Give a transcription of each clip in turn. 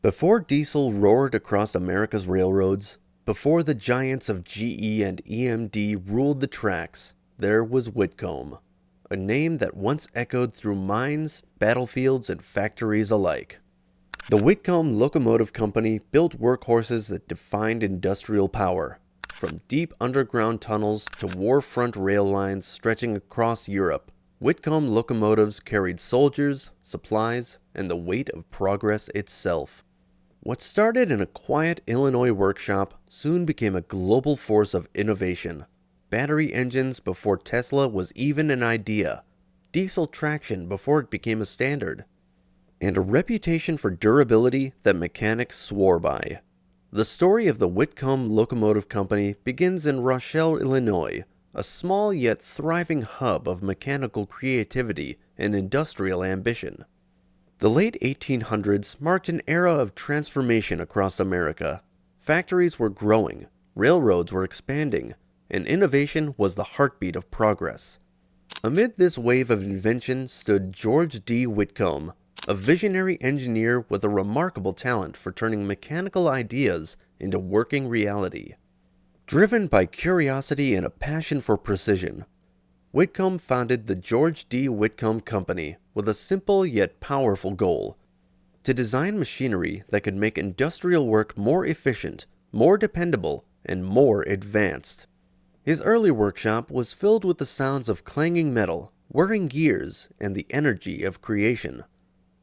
Before diesel roared across America's railroads, before the giants of GE and EMD ruled the tracks, there was Whitcomb, a name that once echoed through mines, battlefields, and factories alike. The Whitcomb Locomotive Company built workhorses that defined industrial power, from deep underground tunnels to war-front rail lines stretching across Europe. Whitcomb locomotives carried soldiers, supplies, and the weight of progress itself. What started in a quiet Illinois workshop soon became a global force of innovation. Battery engines before Tesla was even an idea, diesel traction before it became a standard, and a reputation for durability that mechanics swore by. The story of the Whitcomb Locomotive Company begins in Rochelle, Illinois, a small yet thriving hub of mechanical creativity and industrial ambition. The late 1800s marked an era of transformation across America. Factories were growing, railroads were expanding, and innovation was the heartbeat of progress. Amid this wave of invention stood George D. Whitcomb, a visionary engineer with a remarkable talent for turning mechanical ideas into working reality. Driven by curiosity and a passion for precision, Whitcomb founded the George D. Whitcomb Company with a simple yet powerful goal: to design machinery that could make industrial work more efficient, more dependable, and more advanced. His early workshop was filled with the sounds of clanging metal, whirring gears, and the energy of creation.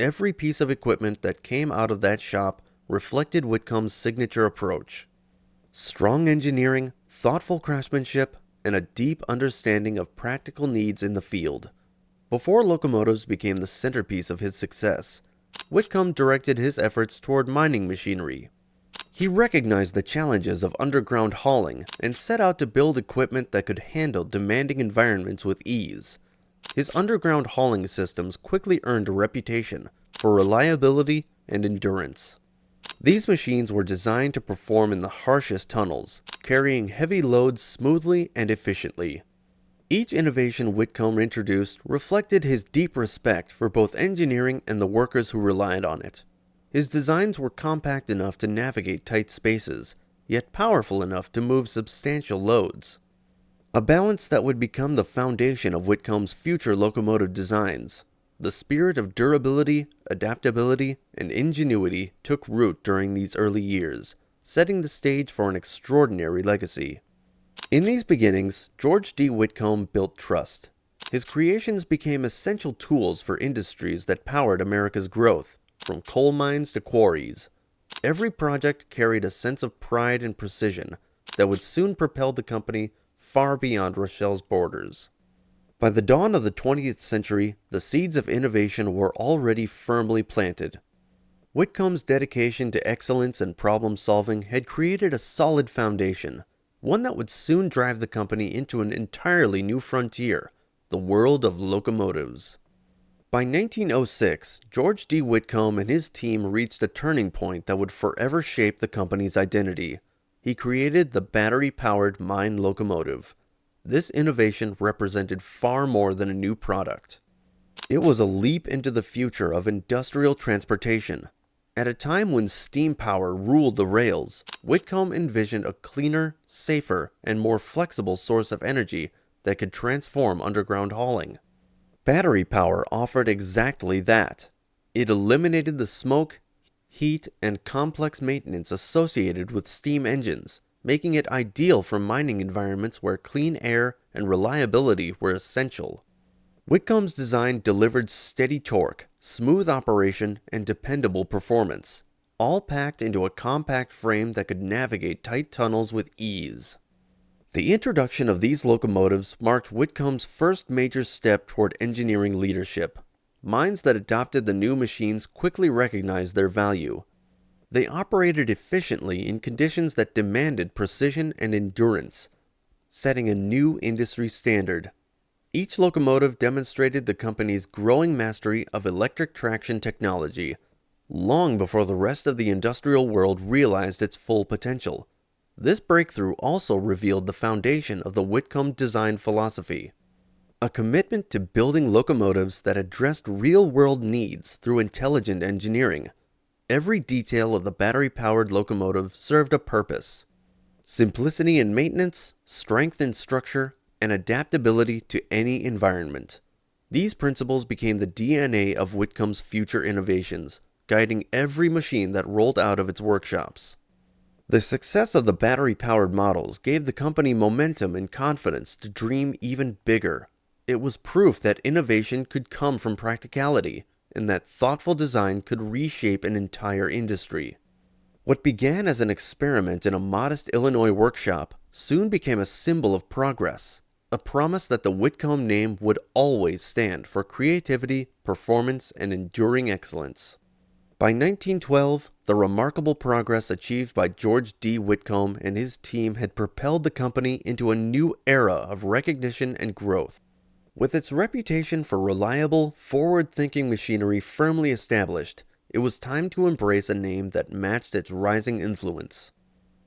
Every piece of equipment that came out of that shop reflected Whitcomb's signature approach: strong engineering, thoughtful craftsmanship, and a deep understanding of practical needs in the field. Before locomotives became the centerpiece of his success, Whitcomb directed his efforts toward mining machinery. He recognized the challenges of underground hauling and set out to build equipment that could handle demanding environments with ease. His underground hauling systems quickly earned a reputation for reliability and endurance. These machines were designed to perform in the harshest tunnels, carrying heavy loads smoothly and efficiently. Each innovation Whitcomb introduced reflected his deep respect for both engineering and the workers who relied on it. His designs were compact enough to navigate tight spaces, yet powerful enough to move substantial loads. A balance that would become the foundation of Whitcomb's future locomotive designs. The spirit of durability, adaptability, and ingenuity took root during these early years, setting the stage for an extraordinary legacy. In these beginnings, George D. Whitcomb built trust. His creations became essential tools for industries that powered America's growth, from coal mines to quarries. Every project carried a sense of pride and precision that would soon propel the company far beyond Rochelle's borders. By the dawn of the 20th century, the seeds of innovation were already firmly planted. Whitcomb's dedication to excellence and problem-solving had created a solid foundation, one that would soon drive the company into an entirely new frontier, the world of locomotives. By 1906, George D. Whitcomb and his team reached a turning point that would forever shape the company's identity. He created the battery-powered mine locomotive. This innovation represented far more than a new product. It was a leap into the future of industrial transportation. At a time when steam power ruled the rails, Whitcomb envisioned a cleaner, safer, and more flexible source of energy that could transform underground hauling. Battery power offered exactly that. It eliminated the smoke, heat, and complex maintenance associated with steam engines, making it ideal for mining environments where clean air and reliability were essential. Whitcomb's design delivered steady torque, smooth operation, and dependable performance, all packed into a compact frame that could navigate tight tunnels with ease. The introduction of these locomotives marked Whitcomb's first major step toward engineering leadership. Mines that adopted the new machines quickly recognized their value. They operated efficiently in conditions that demanded precision and endurance, setting a new industry standard. Each locomotive demonstrated the company's growing mastery of electric traction technology, long before the rest of the industrial world realized its full potential. This breakthrough also revealed the foundation of the Whitcomb design philosophy, a commitment to building locomotives that addressed real-world needs through intelligent engineering. Every detail of the battery-powered locomotive served a purpose. Simplicity in maintenance, strength in structure, and adaptability to any environment. These principles became the DNA of Whitcomb's future innovations, guiding every machine that rolled out of its workshops. The success of the battery-powered models gave the company momentum and confidence to dream even bigger. It was proof that innovation could come from practicality, and that thoughtful design could reshape an entire industry. What began as an experiment in a modest Illinois workshop soon became a symbol of progress, a promise that the Whitcomb name would always stand for creativity, performance, and enduring excellence. By 1912, the remarkable progress achieved by George D. Whitcomb and his team had propelled the company into a new era of recognition and growth. With its reputation for reliable, forward-thinking machinery firmly established, it was time to embrace a name that matched its rising influence.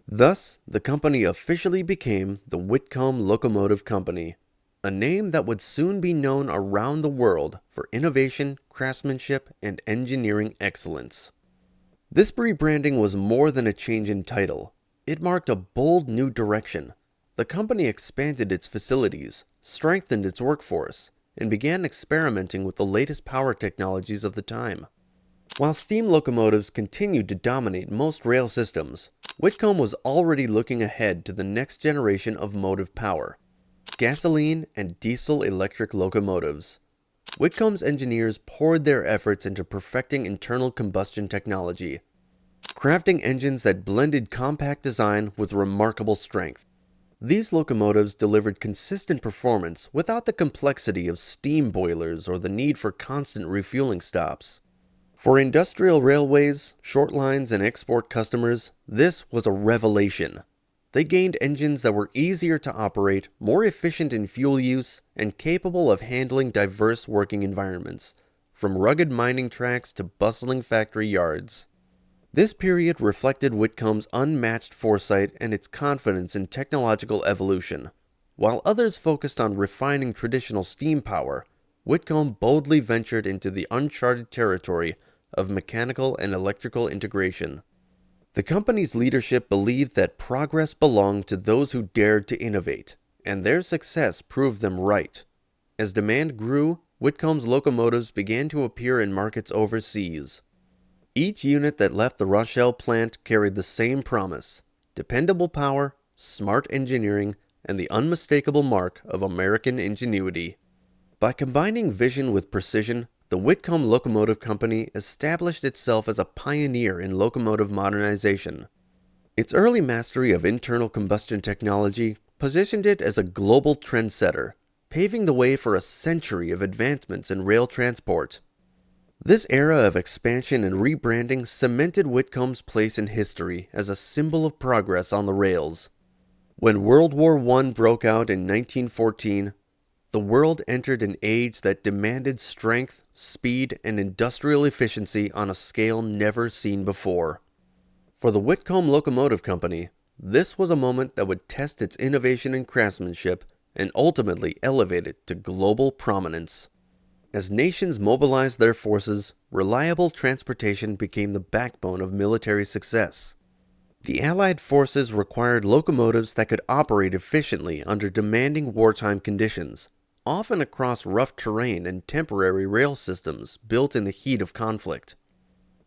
Thus, the company officially became the Whitcomb Locomotive Company, a name that would soon be known around the world for innovation, craftsmanship, and engineering excellence. This rebranding was more than a change in title. It marked a bold new direction. The company expanded its facilities, strengthened its workforce, and began experimenting with the latest power technologies of the time. While steam locomotives continued to dominate most rail systems, Whitcomb was already looking ahead to the next generation of motive power: gasoline and diesel-electric locomotives. Whitcomb's engineers poured their efforts into perfecting internal combustion technology, crafting engines that blended compact design with remarkable strength. These locomotives delivered consistent performance without the complexity of steam boilers or the need for constant refueling stops. For industrial railways, short lines, and export customers, this was a revelation. They gained engines that were easier to operate, more efficient in fuel use, and capable of handling diverse working environments, from rugged mining tracks to bustling factory yards. This period reflected Whitcomb's unmatched foresight and its confidence in technological evolution. While others focused on refining traditional steam power, Whitcomb boldly ventured into the uncharted territory of mechanical and electrical integration. The company's leadership believed that progress belonged to those who dared to innovate, and their success proved them right. As demand grew, Whitcomb's locomotives began to appear in markets overseas. Each unit that left the Rochelle plant carried the same promise: dependable power, smart engineering, and the unmistakable mark of American ingenuity. By combining vision with precision, the Whitcomb Locomotive Company established itself as a pioneer in locomotive modernization. Its early mastery of internal combustion technology positioned it as a global trendsetter, paving the way for a century of advancements in rail transport. This era of expansion and rebranding cemented Whitcomb's place in history as a symbol of progress on the rails. When World War I broke out in 1914, the world entered an age that demanded strength, speed, and industrial efficiency on a scale never seen before. For the Whitcomb Locomotive Company, this was a moment that would test its innovation and craftsmanship and ultimately elevate it to global prominence. As nations mobilized their forces, reliable transportation became the backbone of military success. The Allied forces required locomotives that could operate efficiently under demanding wartime conditions, often across rough terrain and temporary rail systems built in the heat of conflict.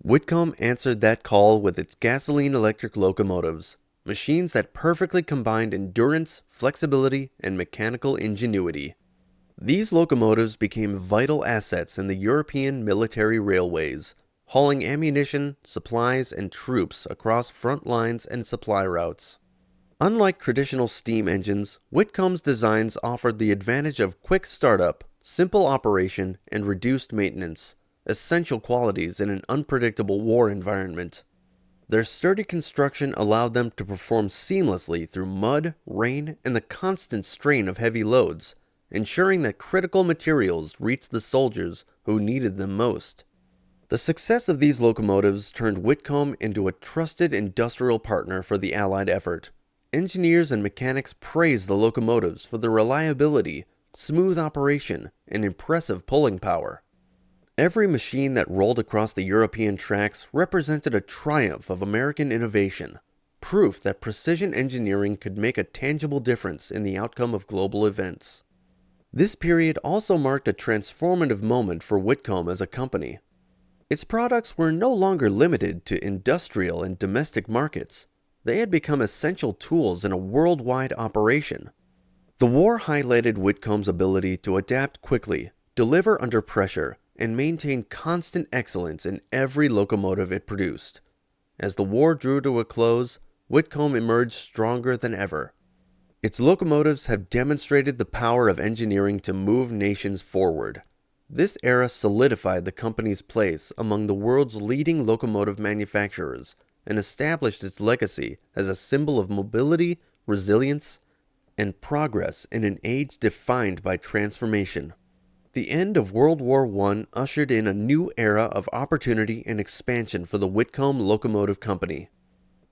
Whitcomb answered that call with its gasoline-electric locomotives, machines that perfectly combined endurance, flexibility, and mechanical ingenuity. These locomotives became vital assets in the European military railways, hauling ammunition, supplies, and troops across front lines and supply routes. Unlike traditional steam engines, Whitcomb's designs offered the advantage of quick startup, simple operation, and reduced maintenance, essential qualities in an unpredictable war environment. Their sturdy construction allowed them to perform seamlessly through mud, rain, and the constant strain of heavy loads, ensuring that critical materials reached the soldiers who needed them most. The success of these locomotives turned Whitcomb into a trusted industrial partner for the Allied effort. Engineers and mechanics praised the locomotives for their reliability, smooth operation, and impressive pulling power. Every machine that rolled across the European tracks represented a triumph of American innovation, proof that precision engineering could make a tangible difference in the outcome of global events. This period also marked a transformative moment for Whitcomb as a company. Its products were no longer limited to industrial and domestic markets. They had become essential tools in a worldwide operation. The war highlighted Whitcomb's ability to adapt quickly, deliver under pressure, and maintain constant excellence in every locomotive it produced. As the war drew to a close, Whitcomb emerged stronger than ever. Its locomotives have demonstrated the power of engineering to move nations forward. This era solidified the company's place among the world's leading locomotive manufacturers and established its legacy as a symbol of mobility, resilience, and progress in an age defined by transformation. The end of World War I ushered in a new era of opportunity and expansion for the Whitcomb Locomotive Company.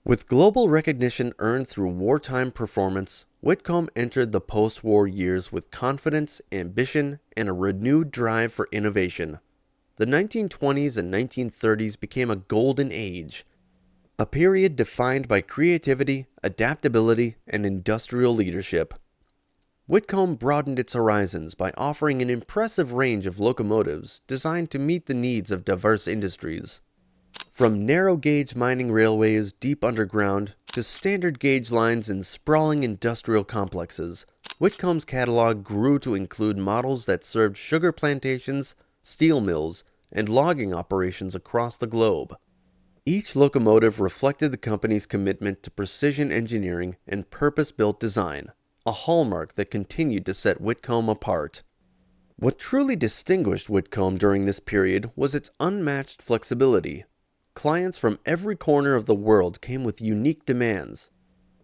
With global recognition earned through wartime performance, Whitcomb entered the post-war years with confidence, ambition, and a renewed drive for innovation. The 1920s and 1930s became a golden age, a period defined by creativity, adaptability, and industrial leadership. Whitcomb broadened its horizons by offering an impressive range of locomotives designed to meet the needs of diverse industries. From narrow-gauge mining railways deep underground to standard-gauge lines in sprawling industrial complexes, Whitcomb's catalog grew to include models that served sugar plantations, steel mills, and logging operations across the globe. Each locomotive reflected the company's commitment to precision engineering and purpose-built design, a hallmark that continued to set Whitcomb apart. What truly distinguished Whitcomb during this period was its unmatched flexibility. Clients from every corner of the world came with unique demands.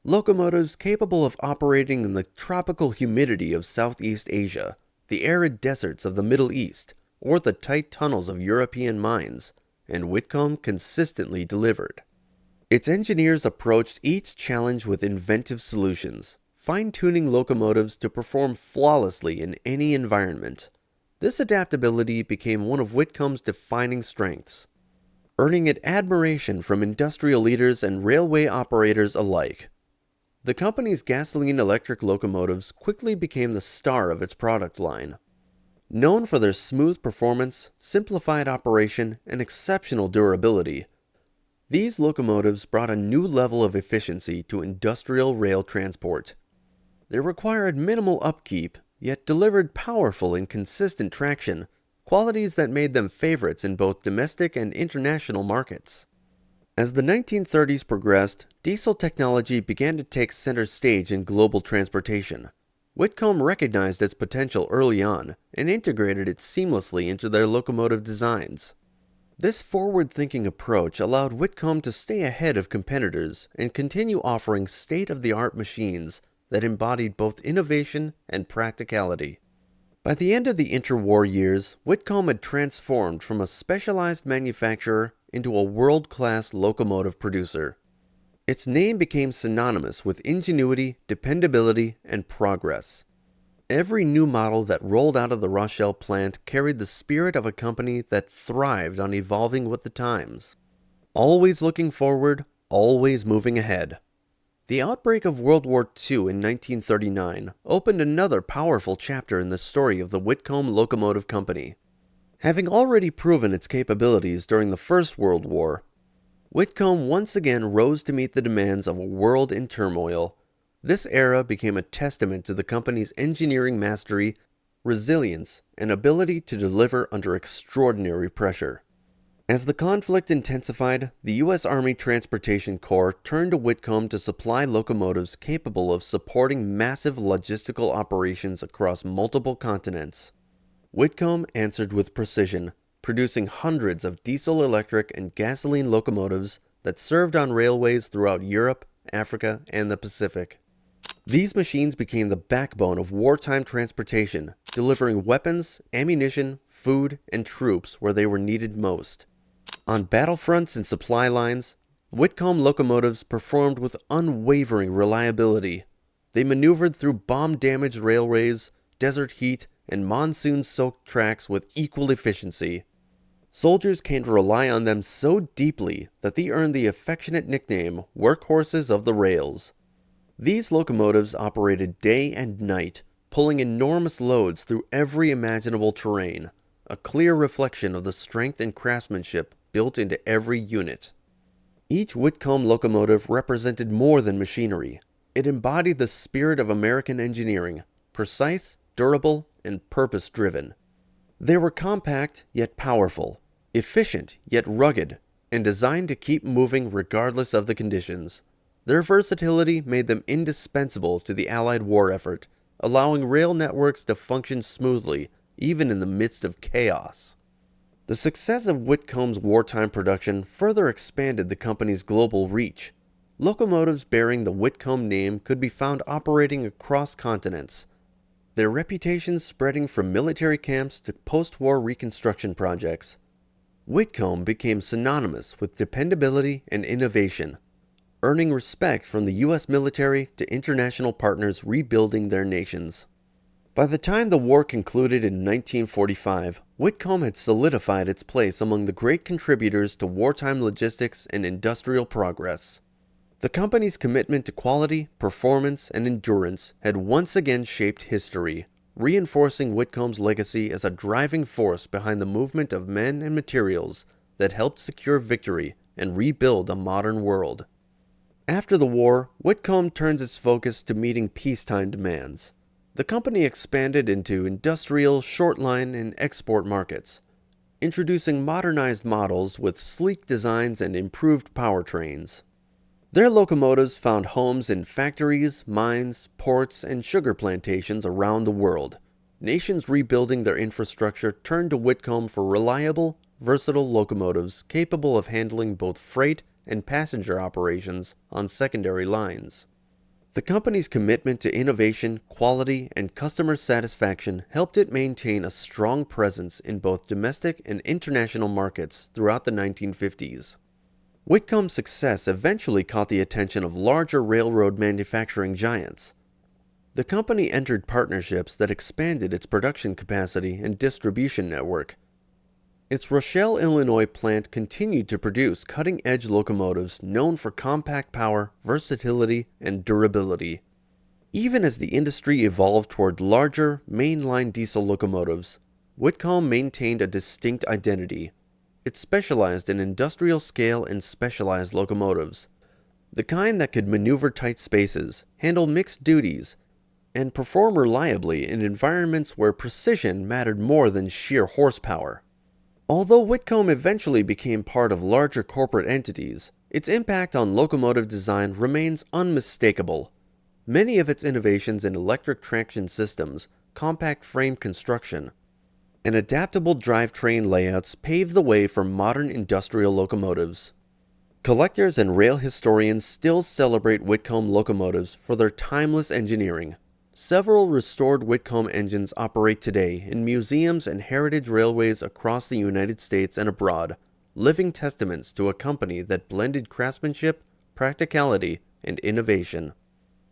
Locomotives capable of operating in the tropical humidity of Southeast Asia, the arid deserts of the Middle East, or the tight tunnels of European mines, and Whitcomb consistently delivered. Its engineers approached each challenge with inventive solutions, fine-tuning locomotives to perform flawlessly in any environment. This adaptability became one of Whitcomb's defining strengths, earning it admiration from industrial leaders and railway operators alike. The company's gasoline-electric locomotives quickly became the star of its product line. Known for their smooth performance, simplified operation, and exceptional durability, these locomotives brought a new level of efficiency to industrial rail transport. They required minimal upkeep, yet delivered powerful and consistent traction, qualities that made them favorites in both domestic and international markets. As the 1930s progressed, diesel technology began to take center stage in global transportation. Whitcomb recognized its potential early on and integrated it seamlessly into their locomotive designs. This forward-thinking approach allowed Whitcomb to stay ahead of competitors and continue offering state-of-the-art machines that embodied both innovation and practicality. By the end of the interwar years, Whitcomb had transformed from a specialized manufacturer into a world-class locomotive producer. Its name became synonymous with ingenuity, dependability, and progress. Every new model that rolled out of the Rochelle plant carried the spirit of a company that thrived on evolving with the times. Always looking forward, always moving ahead. The outbreak of World War II in 1939 opened another powerful chapter in the story of the Whitcomb Locomotive Company. Having already proven its capabilities during the First World War, Whitcomb once again rose to meet the demands of a world in turmoil. This era became a testament to the company's engineering mastery, resilience, and ability to deliver under extraordinary pressure. As the conflict intensified, the U.S. Army Transportation Corps turned to Whitcomb to supply locomotives capable of supporting massive logistical operations across multiple continents. Whitcomb answered with precision, producing hundreds of diesel-electric and gasoline locomotives that served on railways throughout Europe, Africa, and the Pacific. These machines became the backbone of wartime transportation, delivering weapons, ammunition, food, and troops where they were needed most. On battlefronts and supply lines, Whitcomb locomotives performed with unwavering reliability. They maneuvered through bomb-damaged railways, desert heat, and monsoon-soaked tracks with equal efficiency. Soldiers came to rely on them so deeply that they earned the affectionate nickname workhorses of the rails. These locomotives operated day and night, pulling enormous loads through every imaginable terrain, a clear reflection of the strength and craftsmanship built into every unit. Each Whitcomb locomotive represented more than machinery. It embodied the spirit of American engineering, precise, durable, and purpose-driven. They were compact yet powerful, efficient yet rugged, and designed to keep moving regardless of the conditions. Their versatility made them indispensable to the Allied war effort, allowing rail networks to function smoothly, even in the midst of chaos. The success of Whitcomb's wartime production further expanded the company's global reach. Locomotives bearing the Whitcomb name could be found operating across continents, their reputation spreading from military camps to post-war reconstruction projects. Whitcomb became synonymous with dependability and innovation, earning respect from the U.S. military to international partners rebuilding their nations. By the time the war concluded in 1945, Whitcomb had solidified its place among the great contributors to wartime logistics and industrial progress. The company's commitment to quality, performance, and endurance had once again shaped history, reinforcing Whitcomb's legacy as a driving force behind the movement of men and materials that helped secure victory and rebuild a modern world. After the war, Whitcomb turned its focus to meeting peacetime demands. The company expanded into industrial, short-line, and export markets, introducing modernized models with sleek designs and improved powertrains. Their locomotives found homes in factories, mines, ports, and sugar plantations around the world. Nations rebuilding their infrastructure turned to Whitcomb for reliable, versatile locomotives capable of handling both freight and passenger operations on secondary lines. The company's commitment to innovation, quality, and customer satisfaction helped it maintain a strong presence in both domestic and international markets throughout the 1950s. Whitcomb's success eventually caught the attention of larger railroad manufacturing giants. The company entered partnerships that expanded its production capacity and distribution network. Its Rochelle, Illinois plant continued to produce cutting-edge locomotives known for compact power, versatility, and durability. Even as the industry evolved toward larger, mainline diesel locomotives, Whitcomb maintained a distinct identity. It specialized in industrial-scale and specialized locomotives, the kind that could maneuver tight spaces, handle mixed duties, and perform reliably in environments where precision mattered more than sheer horsepower. Although Whitcomb eventually became part of larger corporate entities, its impact on locomotive design remains unmistakable. Many of its innovations in electric traction systems, compact frame construction, and adaptable drivetrain layouts paved the way for modern industrial locomotives. Collectors and rail historians still celebrate Whitcomb locomotives for their timeless engineering. Several restored Whitcomb engines operate today in museums and heritage railways across the United States and abroad, living testaments to a company that blended craftsmanship, practicality, and innovation.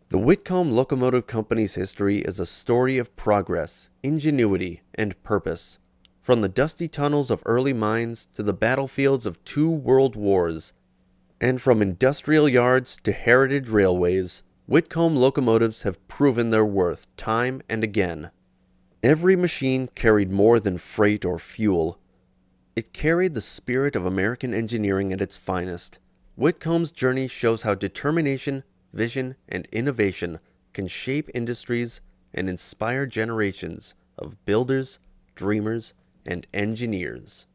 The Whitcomb Locomotive Company's history is a story of progress, ingenuity, and purpose. From the dusty tunnels of early mines to the battlefields of 2 world wars, and from industrial yards to heritage railways, Whitcomb locomotives have proven their worth time and again. Every machine carried more than freight or fuel. It carried the spirit of American engineering at its finest. Whitcomb's journey shows how determination, vision, and innovation can shape industries and inspire generations of builders, dreamers, and engineers.